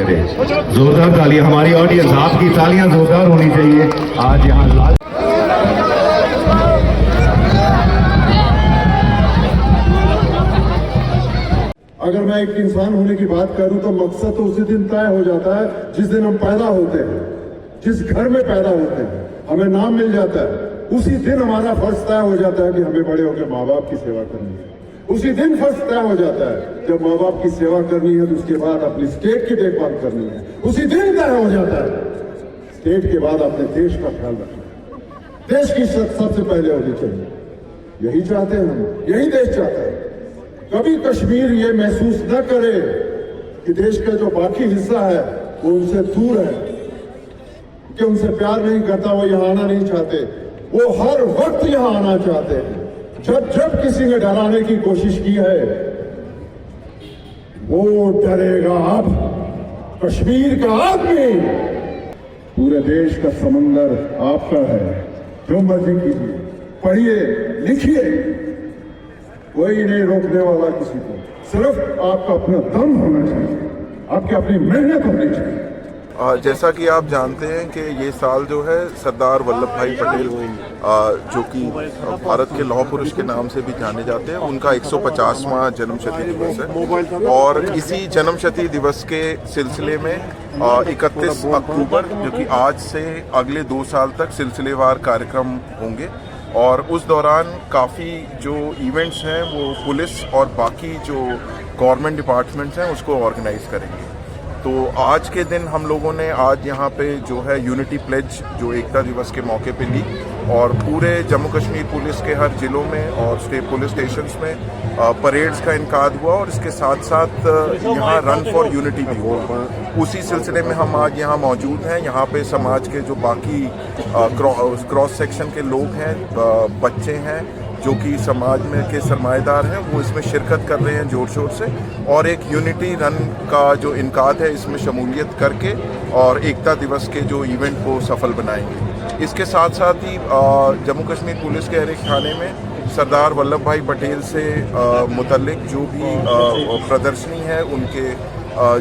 करे। जोरदार तालियां, हमारी ऑडियंस आपकी तालियां जोरदार होनी चाहिए। आज यहाँ लाल अगर मैं एक इंसान होने की बात करूं तो मकसद तो उसी दिन तय हो जाता है जिस दिन हम पैदा होते हैं, जिस घर में पैदा होते हैं, हमें नाम मिल जाता है, उसी दिन हमारा फर्ज तय हो जाता है कि हमें बड़े होकर माँ बाप की सेवा करनी है। उसी दिन फर्ज तय हो जाता है जब माँ बाप की सेवा करनी है तो उसके बाद अपनी स्टेट की देखभाल करनी है। उसी दिन तय हो जाता है स्टेट के बाद अपने देश का ख्याल रखना, देश की सबसे पहले होनी चाहिए। यही चाहते हैं हम, यही देश चाहता है। कभी कश्मीर ये महसूस न करे कि देश का जो बाकी हिस्सा है वो उनसे दूर है, कि उनसे प्यार नहीं करता, वो यहाँ आना नहीं चाहते। वो हर वक्त यहाँ आना चाहते हैं। जब जब किसी ने डराने की कोशिश की है वो डरेगा अब कश्मीर का आदमी। पूरे देश का समंदर आपका है, जो मर्जी कीजिए, पढ़िए लिखिए, कोई नहीं रोकने वाला किसी को। सिर्फ आपका अपना दम होना चाहिए, आपकी अपनी मेहनत होनी चाहिए। जैसा कि आप जानते हैं कि ये साल जो है सरदार वल्लभ भाई पटेल जो कि भारत के लौह पुरुष के नाम से भी जाने जाते हैं, उनका 150वां जन्मशती दिवस है। और इसी जन्मशती दिवस के सिलसिले में 31 अक्टूबर जो कि आज से अगले 2 साल तक सिलसिलेवार कार्यक्रम होंगे और उस दौरान काफ़ी जो इवेंट्स हैं वो पुलिस और बाकी जो गवर्नमेंट डिपार्टमेंट्स हैं उसको ऑर्गेनाइज करेंगे। तो आज के दिन हम लोगों ने आज यहाँ पे जो है यूनिटी प्लेज जो एकता दिवस के मौके पे ली और पूरे जम्मू कश्मीर पुलिस के हर ज़िलों में और स्टेट पुलिस स्टेशंस में परेड्स का इनकाद हुआ और इसके साथ साथ यहाँ रन फॉर यूनिटी भी हुआ। उसी सिलसिले में हम आज यहाँ मौजूद हैं। यहाँ पे समाज के जो बाकी क्रॉस सेक्शन के लोग हैं, बच्चे हैं जो कि समाज में के सरमाएदार हैं, वो इसमें शिरकत कर रहे हैं ज़ोर शोर से और एक यूनिटी रन का जो इनकाद है इसमें शमूलियत करके और एकता दिवस के जो इवेंट को सफल बनाएंगे। इसके साथ साथ ही जम्मू कश्मीर पुलिस के हर एक थाने में सरदार वल्लभ भाई पटेल से मुतल्लिक जो भी प्रदर्शनी है उनके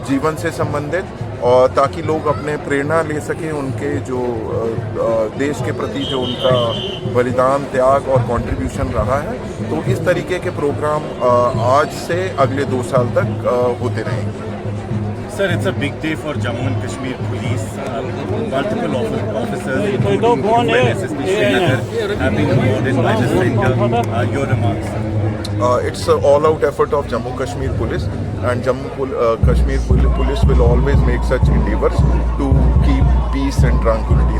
जीवन से संबंधित, और ताकि लोग अपने प्रेरणा ले सकें उनके जो देश के प्रति जो उनका बलिदान, त्याग और कंट्रीब्यूशन रहा है। तो इस तरीके के प्रोग्राम आज से अगले 2 साल तक होते रहेंगे। Sir, it's a big day for Jammu and Kashmir Police. Multiple officers, including UNSSP Srinagar, have been awarded by the center. Your remarks? It's an all-out effort of Jammu Kashmir Police, and Kashmir Police will always make such endeavors to keep peace and tranquility.